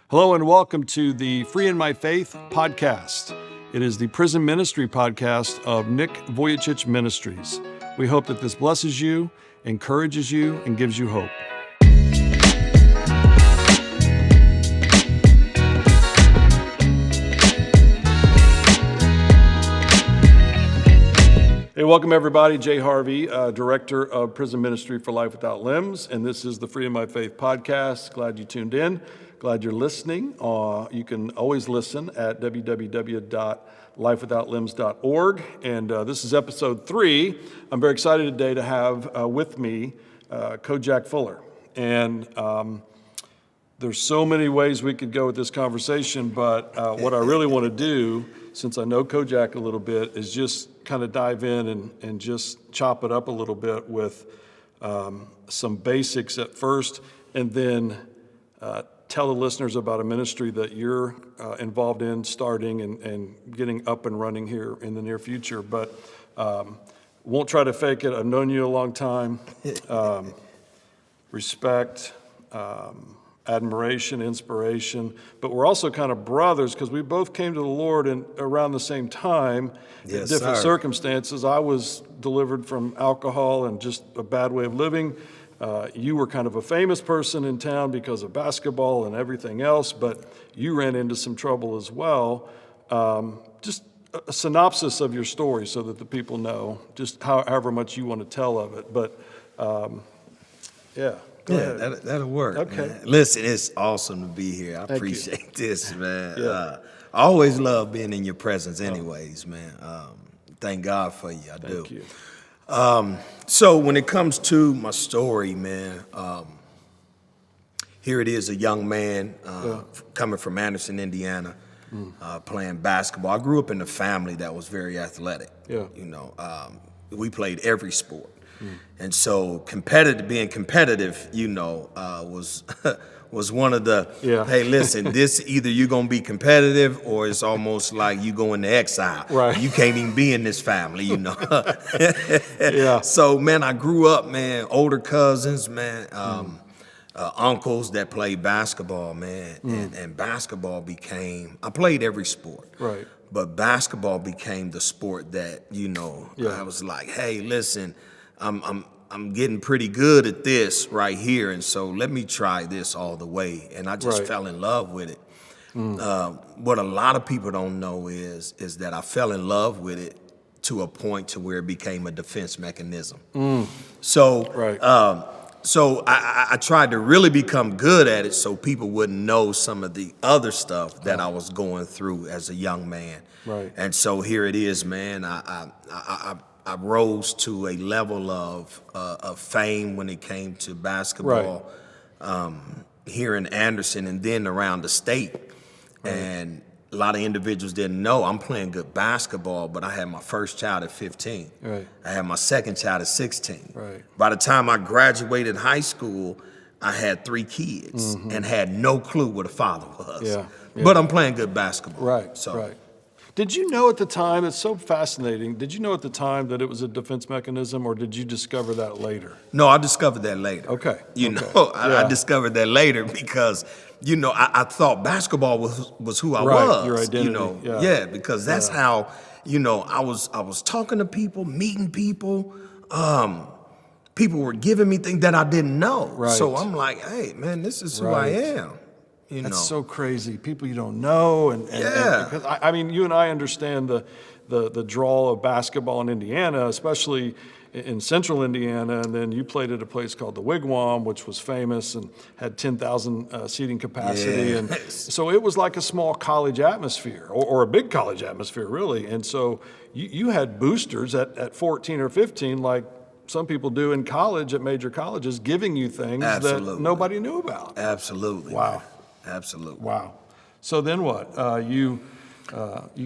Hello and welcome to the Free in My Faith podcast. It is the prison ministry podcast of Nick Vujicic Ministries. We hope that this blesses you, encourages you, and gives you hope. Hey, welcome everybody. Harvey, Director of Prison Ministry for Life Without Limbs, and this is the Free in My Faith podcast. Glad you tuned in. Glad you're listening. You can always listen at www.lifewithoutlimbs.org. And this is episode 3. I'm very excited today to have with me Kojak Fuller. And there's so many ways we could go with this conversation, but what I really want to do, since I know Kojak a little bit, is just kind of dive in and just chop it up a little bit with some basics at first, and then tell the listeners about a ministry that you're involved in starting and getting up and running here in the near future. But won't try to fake it. I've known you a long time. Respect, admiration, inspiration. But we're also kind of brothers because we both came to the Lord around the same time in different circumstances. I was delivered from alcohol and just a bad way of living. You were kind of a famous person in town because of basketball and everything else, but you ran into some trouble as well. Just a synopsis of your story so that the people know, just however much you want to tell of it. But that'll work. Okay. Man. Listen, it's awesome to be here. I appreciate this, man. Yeah. I always love being in your presence anyways, man. Thank God for you. I do. Thank you. So when it comes to my story, man, here it is, a young man coming from Anderson, Indiana, playing basketball. I grew up in a family that was very athletic. Yeah. You know, we played every sport. And so being competitive, you know, was one of the, hey, listen, this either you're going to be competitive or it's almost like you go into exile. Right. You can't even be in this family, you know. Yeah. So, man, I grew up, man, older cousins, man, uncles that played basketball, man. And basketball I played every sport. Right. But basketball became the sport that, you know, I was like, hey, listen, I'm getting pretty good at this right here, and so let me try this all the way. And I just fell in love with it. What a lot of people don't know is that I fell in love with it to a point to where it became a defense mechanism. So I tried to really become good at it so people wouldn't know some of the other stuff that I was going through as a young man. Right. And so here it is, man. I rose to a level of fame when it came to basketball here in Anderson and then around the state. Right. And a lot of individuals didn't know I'm playing good basketball, but I had my first child at 15. Right. I had my second child at 16. Right. By the time I graduated high school, I had 3 kids and had no clue what a father was. Yeah. But I'm playing good basketball. Right. Did you know at the time, it's so fascinating, did you know at the time that it was a defense mechanism, or did you discover that later? No, I discovered that later. Okay. I discovevered that later because, you know, I thought basketball was who I was. Your identity. You know, because that's how, you know, I was talking to people, meeting people. People were giving me things that I didn't know. Right. So I'm like, hey, man, this is who I am. That's so crazy. People you don't know, and because I mean, you and I understand the draw of basketball in Indiana, especially in central Indiana, and then you played at a place called the Wigwam, which was famous and had 10,000 seating capacity, and so it was like a small college atmosphere, or a big college atmosphere, really. And so you had boosters at 14 or 15, like some people do in college at major colleges, giving you things that nobody knew about. Absolutely. Wow. Absolutely. Wow. So then what? You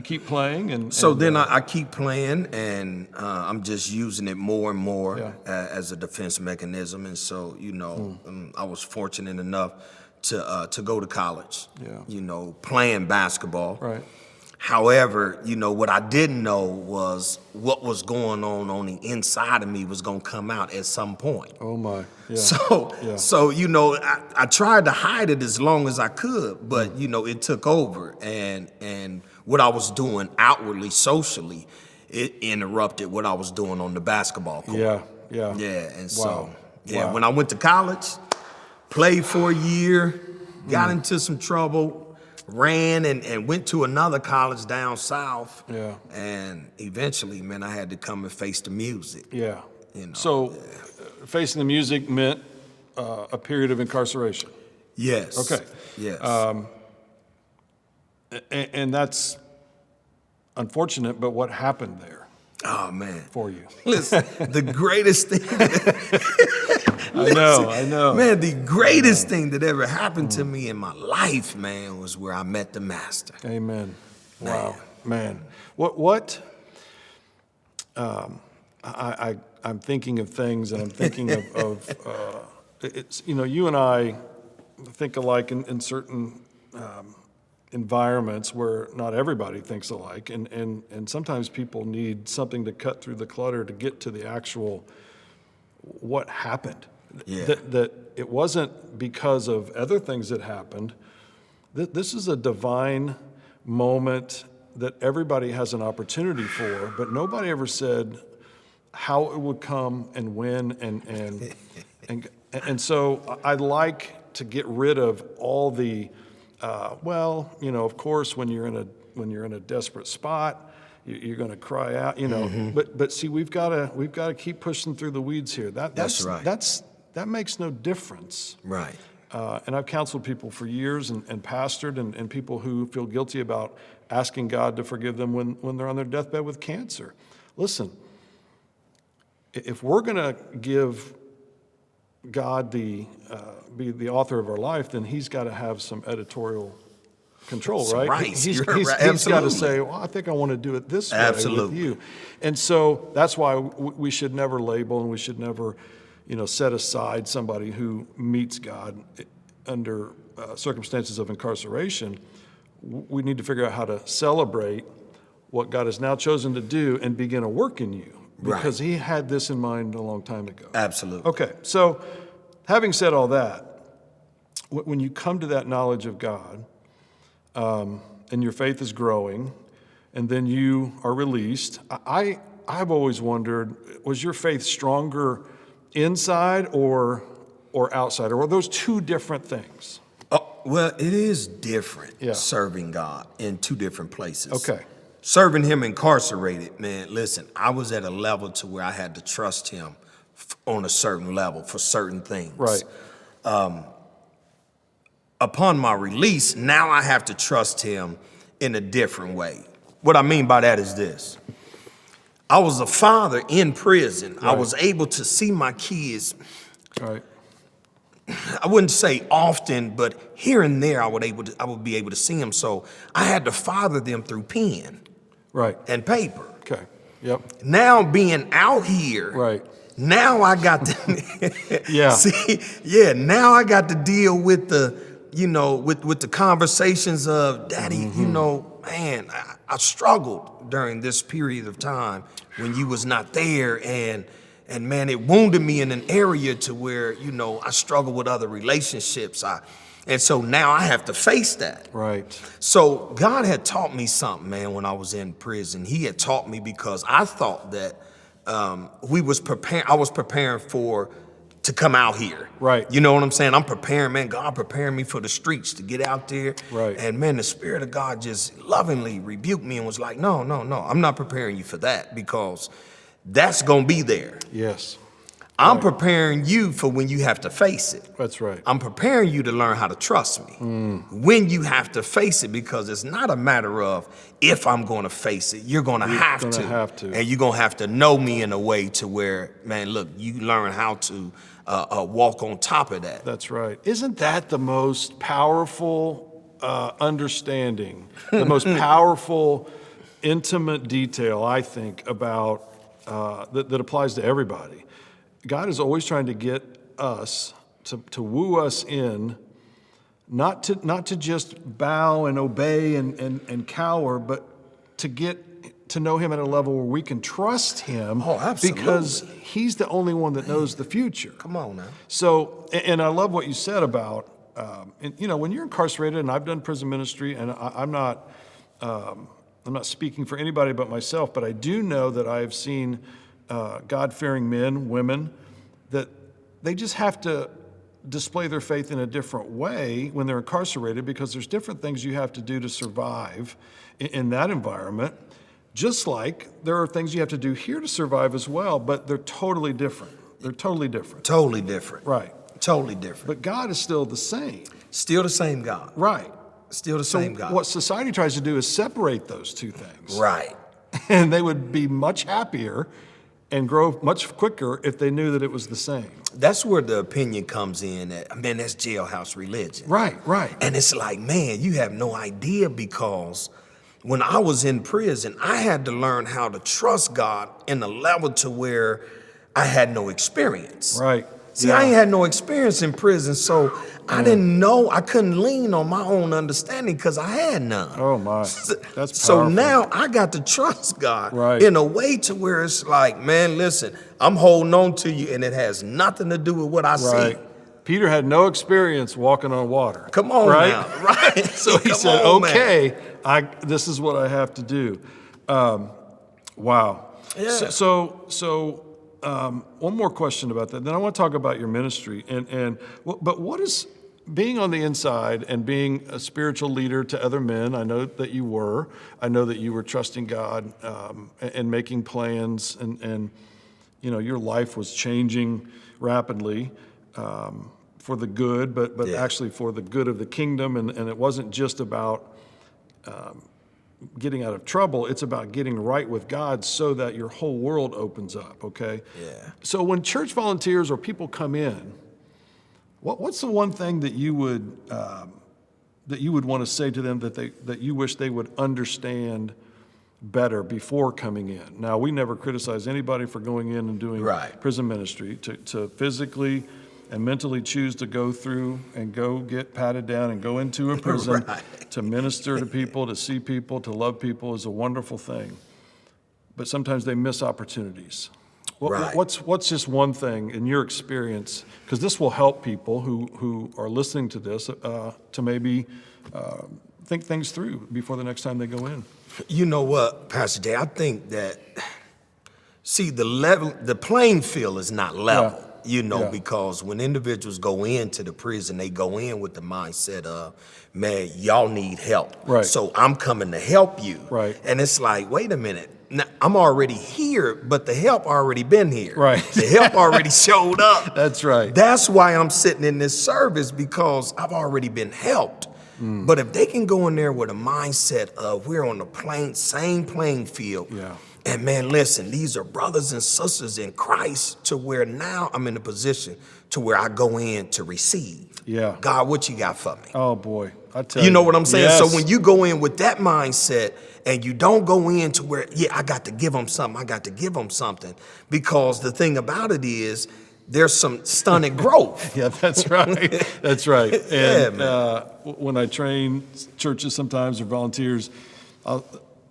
keep playing, and then I keep playing, and I'm just using it more and more as a defense mechanism. And so, you know, I was fortunate enough to go to college. You know, playing basketball. Right. However, what I didn't know was what was going on the inside of me was going to come out at some point. Oh my. Yeah. So I tried to hide it as long as I could, but it took over, and what I was doing outwardly, socially, it interrupted what I was doing on the basketball court. Yeah. And Wow. so when I went to college, played for a year, got into some trouble, ran and went to another college down south. Yeah. And eventually, man, I had to come and face the music. Yeah. So facing the music meant a period of incarceration. Yes. Okay. Yes. And that's unfortunate, but what happened there Oh, man. for you? Listen, the greatest thing. I know. Man, the greatest thing that ever happened to me in my life, man, was where I met the master. Amen. Wow, man. What? I'm thinking of things, and I'm thinking of it's you and I think alike in certain environments where not everybody thinks alike, and sometimes people need something to cut through the clutter to get to the actual what happened. Yeah. That it wasn't because of other things that happened. This is a divine moment that everybody has an opportunity for, but nobody ever said how it would come and when and so I'd like to get rid of all the of course when you're in a desperate spot, you're going to cry out, But see, we've got to keep pushing through the weeds here. That's right. That makes no difference. Right. And I've counseled people for years and pastored and people who feel guilty about asking God to forgive them when they're on their deathbed with cancer. Listen, if we're going to give God be the author of our life, then He's got to have some editorial control, That's right? right. He's Right. got to say, well, I think I want to do it this way with you. And so that's why we should never label, and we should never set aside somebody who meets God under circumstances of incarceration. We need to figure out how to celebrate what God has now chosen to do and begin a work in you, because He had this in mind a long time ago. Absolutely. Okay, so having said all that, when you come to that knowledge of God, and your faith is growing, and then you are released, I've always wondered, was your faith stronger inside or outside, or were those two different things? Well, it is different Yeah. serving God in two different places. Okay. Serving Him incarcerated, man, listen, I was at a level to where I had to trust Him on a certain level for certain things. Right. Upon my release, now I have to trust Him in a different way. What I mean by that is this. I was a father in prison. I was able to see my kids, Right. I wouldn't say often, but here and there I would be able to see them. So I had to father them through pen Right. and paper. Okay. Yep. Now being out here, Right. now I got to Yeah. now I got to deal with the, with the conversations of, Daddy, man, I struggled during this period of time when you was not there, and man, it wounded me in an area to where, I struggle with other relationships. And so now I have to face that. Right. So God had taught me something, man, when I was in prison. He had taught me because I thought that I was preparing to come out here. Right. You know what I'm saying? I'm preparing, man. God preparing me for the streets to get out there. Right. And man, the Spirit of God just lovingly rebuked me and was like, no, I'm not preparing you for that, because that's going to be there. Yes. I'm preparing you for when you have to face it. That's right. I'm preparing you to learn how to trust me when you have to face it, because it's not a matter of if I'm going to face it. You're going to have to. And you're going to have to know me in a way to where, man, look, you learn how to walk on top of that. That's right. Isn't that the most powerful understanding, the most powerful, intimate detail, I think, about that applies to everybody? God is always trying to get us to woo us in, not to just bow and obey and cower, but to get to know him at a level where we can trust him. Oh, absolutely. Because he's the only one that knows the future. Come on now. So, and I love what you said about, and, you know, when you're incarcerated, and I've done prison ministry, and I'm not speaking for anybody but myself, but I do know that I've seen God-fearing men, women, that they just have to display their faith in a different way when they're incarcerated, because there's different things you have to do to survive in that environment. Just like there are things you have to do here to survive as well, but they're totally different. They're totally different. Totally different. Right. Totally different. But God is still the same. Still the same God. Right. Still the same God. What society tries to do is separate those two things. Right. And they would be much happier and grow much quicker if they knew that it was the same. That's where the opinion comes in. Man, that's jailhouse religion. Right, right. And it's like, man, you have no idea, because when I was in prison, I had to learn how to trust God in a level to where I had no experience. Right. See, I ain't had no experience in prison, so I didn't know, I couldn't lean on my own understanding because I had none. Oh my, that's So powerful. now I got to trust God Right. in a way to where it's like, man, listen, I'm holding on to you, and it has nothing to do with what I Right. see. Peter had no experience walking on water. Come on right? now, right? So he Come said, on, man. okay, this is what I have to do. Wow. Yeah. So one more question about that. Then I want to talk about your ministry. But what is being on the inside and being a spiritual leader to other men? I know that you were. I know that you were trusting God and making plans, and you know, your life was changing rapidly for the good, but actually for the good of the kingdom. And it wasn't just about getting out of trouble. It's about getting right with God so that your whole world opens up, okay? Yeah. So when church volunteers or people come in, what's the one thing that you would want to say to them that you wish they would understand better before coming in? Now, we never criticize anybody for going in and doing prison ministry. To physically and mentally choose to go through and go get patted down and go into a prison to minister to people, to see people, to love people is a wonderful thing. But sometimes they miss opportunities. What's just one thing in your experience, because this will help people who are listening to this to maybe think things through before the next time they go in? You know what, Pastor Jay, I think that, see, the playing field is not level. You know, because when individuals go into the prison, they go in with the mindset of, man, y'all need help. Right. So I'm coming to help you. Right. And it's like, wait a minute. Now, I'm already here, but the help already been here. Right. The help already showed up. That's right. That's why I'm sitting in this service, because I've already been helped. But if they can go in there with a mindset of we're on the same playing field. Yeah. And man, listen, these are brothers and sisters in Christ, to where now I'm in a position to where I go in to receive. Yeah. God, what you got for me? Oh boy, I tell you. You know what I'm saying? Yes. So when you go in with that mindset and you don't go in to where, I got to give them something, because the thing about it is there's some stunted growth. Yeah, that's right. That's right. And man. When I train churches sometimes or volunteers,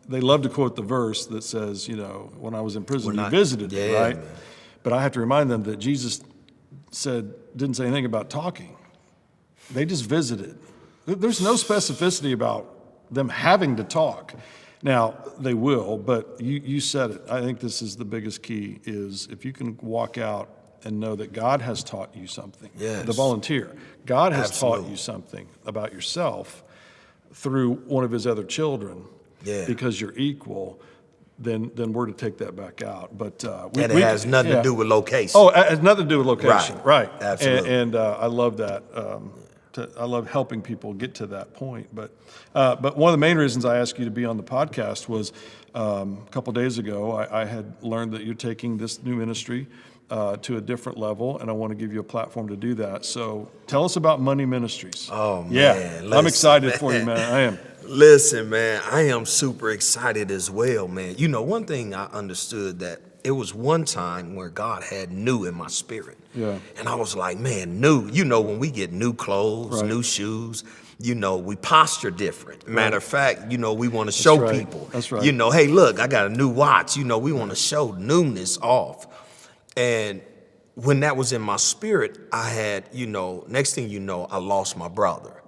they love to quote the verse that says, you know, when I was in prison, you visited me, right? Man. But I have to remind them that Jesus didn't say anything about talking. They just visited. There's no specificity about them having to talk. Now, they will, but you said it. I think this is the biggest key, is if you can walk out and know that God has taught you something. Yes. The volunteer. God has Absolutely. taught you something about yourself through one of his other children. Yeah. Because you're equal, then we're to take that back out. But it has nothing to do with location. Oh, it has nothing to do with location. Right. Absolutely. And I love that. I love helping people get to that point. But one of the main reasons I asked you to be on the podcast was a couple days ago, I had learned that you're taking this new ministry to a different level, and I want to give you a platform to do that. So tell us about Money Ministries. Oh, man. Yeah, I'm excited for you, man. I am. Listen, man, I am super excited as well, man. You know, one thing I understood, that it was one time where God had new in my spirit. Yeah. And I was like, man, new. You know, when we get new clothes, new shoes, you know, we posture different. Matter of fact, you know, we want to show right. people. That's right. You know, hey, look, I got a new watch. You know, we want to show newness off. And when that was in my spirit, I had, you know, next thing you know, I lost my brother.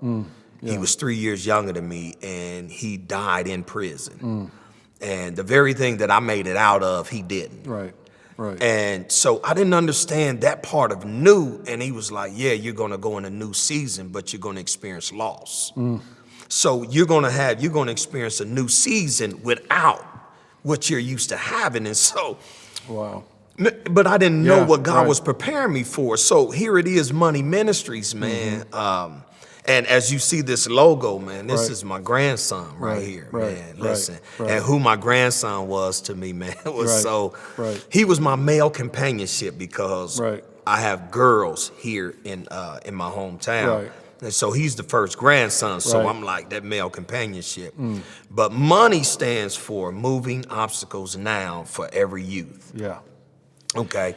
He was 3 years younger than me, and he died in prison. And the very thing that I made it out of, he didn't. Right. Right. And so I didn't understand that part of new. And he was like, yeah, you're going to go in a new season, but you're going to experience loss. So you're going to experience a new season without what you're used to having. And so, Wow. but I didn't know Yeah, what God right. was preparing me for. So here it is, Money Ministries, man. And as you see this logo, man, this Right. is my grandson right here, right, man. right, Listen, right. and who my grandson was to me, man, it was Right, so, right. he was my male companionship because Right. I have girls here in my hometown. Right. And so he's the first grandson, so Right. I'm like that male companionship. But money stands for moving obstacles now for every youth. Yeah. Okay.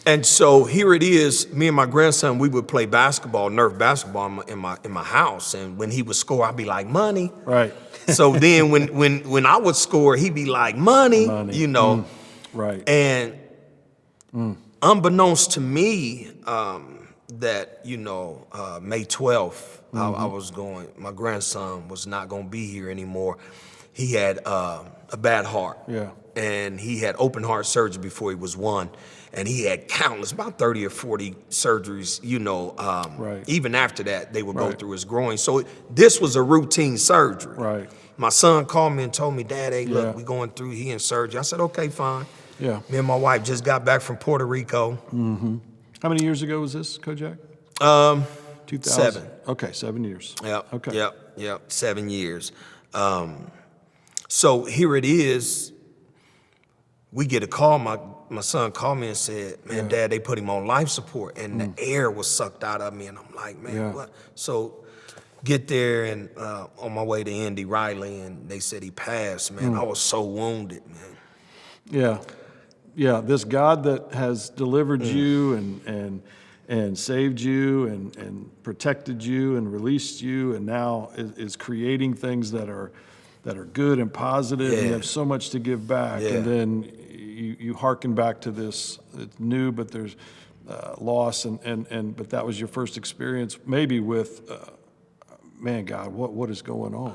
And so here it is. Me and my grandson, we would play basketball, Nerf basketball, in my house. And when he would score, I'd be like, money. Right. So then when I would score, he'd be like, money. Money. You know. Right. And unbeknownst to me, that you know, May 12th, I was going. My grandson was not going to be here anymore. He had a bad heart. Yeah. And he had open heart surgery before he was 1. And he had countless, about 30 or 40 surgeries, you know. Right. Even after that, they would go Right. through his groin. So this was a routine surgery. Right. My son called me and told me, Dad, hey, Yeah. look, we going through, he in surgery. I said, okay, fine. Yeah. Me and my wife just got back from Puerto Rico. How many years ago was this, Kojak? 2000. 7. Okay, 7 years. Yep. Okay. Yep. 7 years. So here it is. We get a call. My son called me and said, man, Yeah. Dad, they put him on life support. And the air was sucked out of me. And I'm like, man, Yeah. what? So get there and on my way to Andy Riley, and they said he passed, man. I was so wounded, man. Yeah. Yeah. This God that has delivered you and saved you and protected you and released you and now is creating things that are good and positive. And you Yeah. have so much to give back. Yeah. And then you hearken back to this. It's new, but there's loss. But that was your first experience maybe with, man, God, what is going on?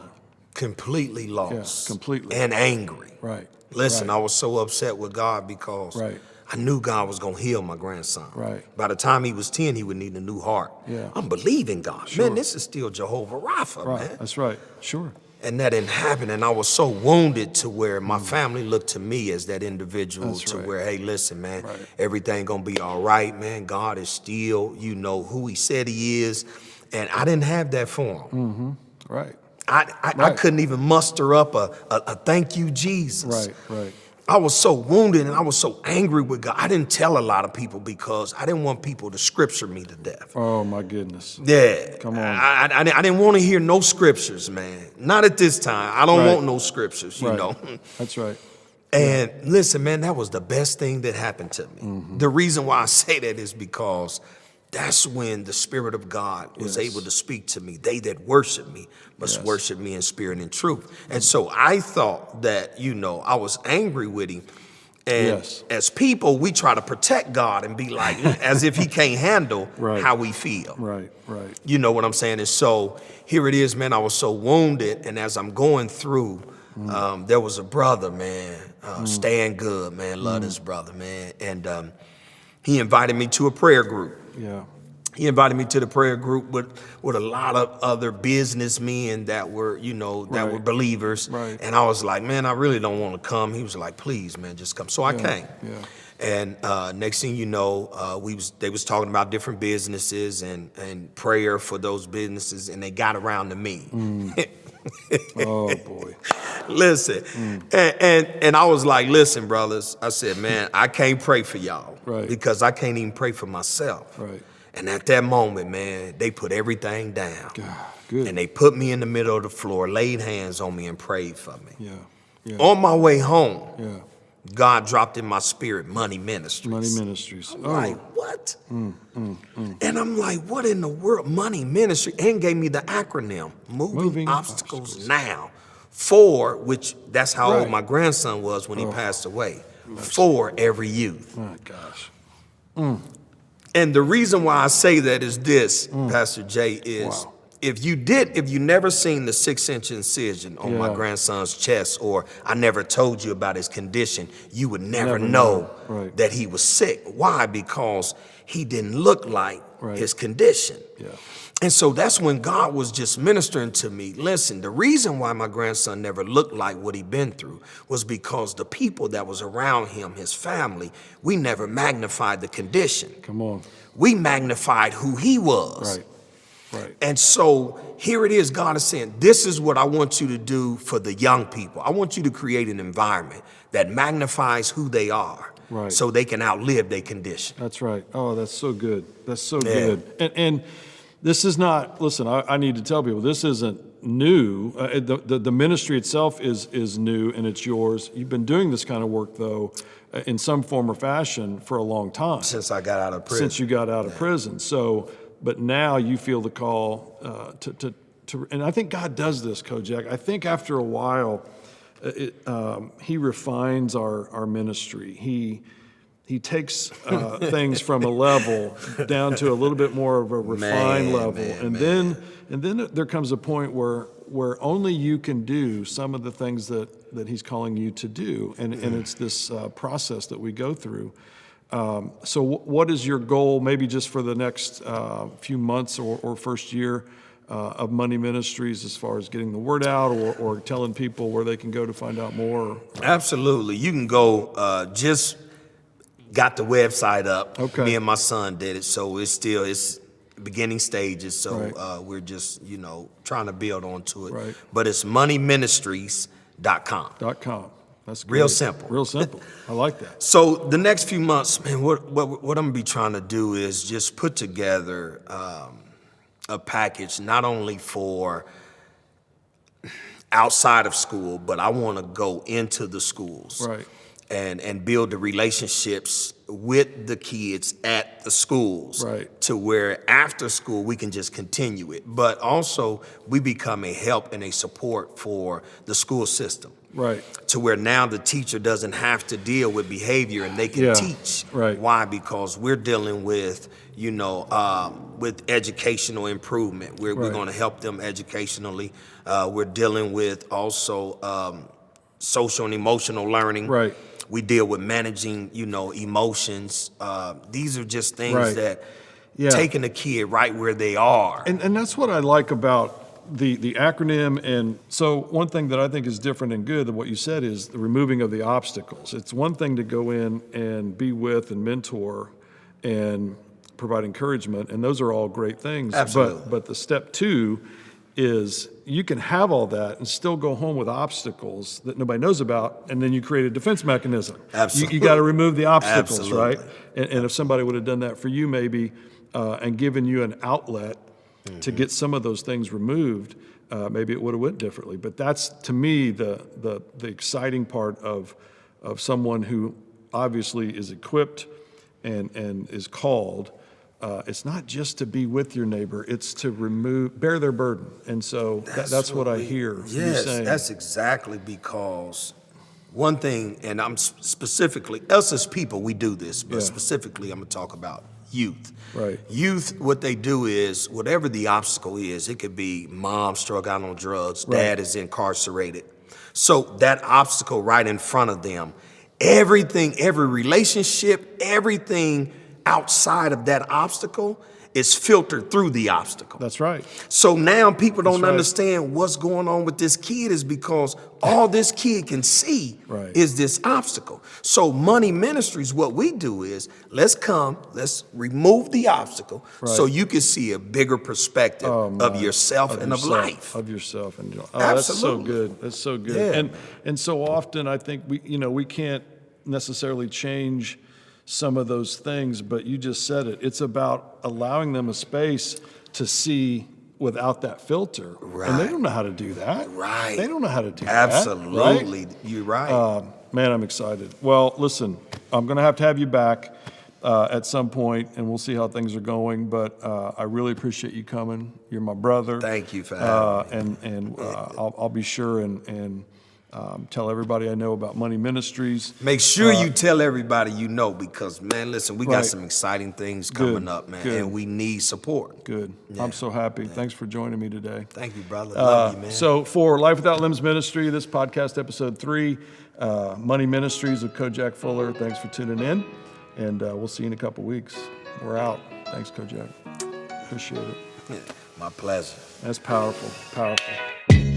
Completely lost. completely. And angry. Right. Listen, Right. I was so upset with God because Right. I knew God was going to heal my grandson. Right. By the time he was 10, he would need a new heart. Yeah. I'm believing God. Sure. Man, this is still Jehovah Rapha, Right. man. That's right. Sure. And that didn't happen. And I was so wounded to where my family looked to me as that individual That's to right. where, hey, listen, man, Right. everything going to be all right, man. God is still, you know, who he said he is. And I didn't have that for him. Right. I Right. couldn't even muster up a thank you, Jesus. Right. Right. I was so wounded and I was so angry with God. I didn't tell a lot of people because I didn't want people to scripture me to death. Oh my goodness. Yeah. Come on. I didn't want to hear no scriptures, man. Not at this time. I don't Right. want no scriptures, you Right. know. That's right. And listen, man, that was the best thing that happened to me. The reason why I say that is because that's when the Spirit of God was Yes. able to speak to me. They that worship me must Yes. worship me in spirit and truth. And so I thought that, you know, I was angry with him. And Yes. as people, we try to protect God and be like, as if he can't handle Right. how we feel. Right. Right. You know what I'm saying? And so here it is, man. I was so wounded. And as I'm going through, there was a brother, man, Stan Good, man. Love this brother, man. And he invited me to a prayer group. Yeah. He invited me to the prayer group with a lot of other businessmen that were, you know, that Right. were believers. Right. And I was like, man, I really don't want to come. He was like, please, man, just come. So I came. Yeah. And next thing you know, they was talking about different businesses and prayer for those businesses, and they got around to me. Oh boy. Listen, and I was like, listen, brothers. I said, man, I can't pray for y'all Right. because I can't even pray for myself. Right. And at that moment, man, they put everything down. God. Good. And they put me in the middle of the floor, laid hands on me and prayed for me. Yeah. Yeah. On my way home, Yeah. God dropped in my spirit Money Ministries. Money Ministries. I'm like, what? And I'm like, what in the world? Money Ministry. And gave me the acronym, Moving Obstacles Now. For, which that's how old my grandson was when he passed away. For every youth. Oh, gosh. And the reason why I say that is this, Pastor Jay, is if you never seen the 6-inch incision on my grandson's chest, or I never told you about his condition, you would never know that he was sick. Why? Because he didn't look like his condition. Yeah. And so that's when God was just ministering to me. Listen, the reason why my grandson never looked like what he'd been through was because the people that was around him, his family, we never magnified the condition. Come on. We magnified who he was. Right. And so here it is, God is saying, this is what I want you to do for the young people. I want you to create an environment that magnifies who they are so they can outlive their condition. That's right. Oh, that's so good. That's so good. And this is not, listen, I need to tell people, this isn't new. The ministry itself is new, and it's yours. You've been doing this kind of work, though, in some form or fashion for a long time. Since I got out of prison. Since you got out of prison. So, but now you feel the call to and I think God does this, Kojak. I think after a while, he refines our ministry. He takes things from a level down to a little bit more of a refined level. And then there comes a point where only you can do some of the things that he's calling you to do. And it's this process that we go through. So what is your goal, maybe just for the next few months or first year of Money Ministries, as far as getting the word out or telling people where they can go to find out more? Absolutely. You can go, just got the website up. Okay. Me and my son did it, so it's beginning stages, so we're just, trying to build onto it. Right. But it's moneyministries.com. That's great. Real simple. Real simple. I like that. So the next few months, man, what I'm gonna be trying to do is just put together a package, not only for outside of school, but I want to go into the schools, and build the relationships with the kids at the schools, to where after school we can just continue it, but also we become a help and a support for the school system. To where now the teacher doesn't have to deal with behavior and they can teach. Why? Because we're dealing with, with educational improvement. We're going to help them educationally. We're dealing with also social and emotional learning. We deal with managing, emotions. These are just things that taking a kid right where they are. And that's what I like about the acronym. And so one thing that I think is different and good than what you said is the removing of the obstacles. It's one thing to go in and be with and mentor and provide encouragement, and those are all great things. Absolutely. But the step 2 is you can have all that and still go home with obstacles that nobody knows about, and then you create a defense mechanism. Absolutely. You got to remove the obstacles, Absolutely. right? And if somebody would have done that for you maybe and given you an outlet to get some of those things removed, maybe it would have went differently. But that's, to me, the exciting part of someone who obviously is equipped and is called. It's not just to be with your neighbor, it's to bear their burden. And so that's what I hear you saying. That's exactly, because one thing, and I'm specifically, us as people, we do this, but specifically I'm gonna talk about youth. Youth, what they do is, whatever the obstacle is, it could be mom struck out on drugs, dad is incarcerated. So that obstacle right in front of them, everything, every relationship, everything outside of that obstacle is filtered through the obstacle. That's right. So now people don't understand what's going on with this kid, is because all this kid can see is this obstacle. So Money Ministries, what we do is, let's remove the obstacle so you can see a bigger perspective of yourself and of life. Of yourself. And Absolutely. That's so good. That's so good. And so often I think we can't necessarily change some of those things, but you just said it. It's about allowing them a space to see without that filter. And they don't know how to do that. They don't know how to do Absolutely. that. You're right. Man, I'm excited. Well, listen, I'm going to have you back at some point, and we'll see how things are going. But I really appreciate you coming. You're my brother. Thank you for having me. And I'll be sure and tell everybody I know about Money Ministries. Make sure you tell everybody you know, because, man, listen, we got Right. some exciting things coming up, man, good. and we need support. Good. Yeah. I'm so happy. Thanks for joining me today. Thank you, brother. Love you, man. So for Life Without Limbs Ministry, this podcast, episode 3, Money Ministries with Kojak Fuller. Thanks for tuning in, and we'll see you in a couple weeks. We're out. Thanks, Kojak. Appreciate it. My pleasure. That's powerful, powerful.